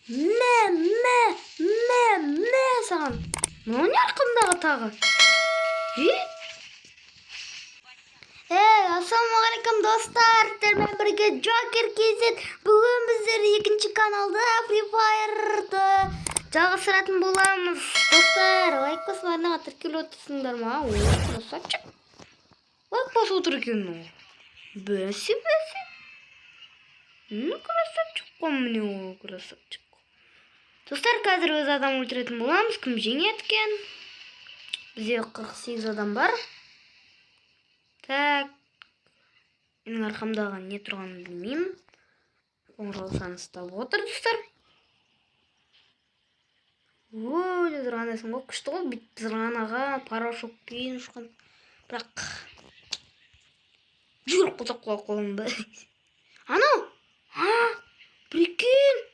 Мә саған. Мынау не арқамдағы тағы? Ассалаумағалейкум достар, сіздермен бірге Джокер KZ. Бүгін біздер екінші каналда Free Fire'ды жалғастыратын боламыз. Достар, лайк басып арнаға тіркеліп отырсыңдар ма? Красавчик. Лайк басып отыр екен ол. Бәсе. Красавчик қой, міне ол красавчик. Достар, қазір өз адам өлтіретін боламыз. Кім жеңеді екен? Бізде 48 адам бар. Так. Менің арқамдағы не тұрғанын білмеймін. Қоңырау ұстап отыр, достар. Ой, тұрғандайсың ғой, күшті ғой. Бүйтіп тұрғанаға парашютпен ұшқан. Бірақ жүр құлсақ қолымды. Анау! Прикинь!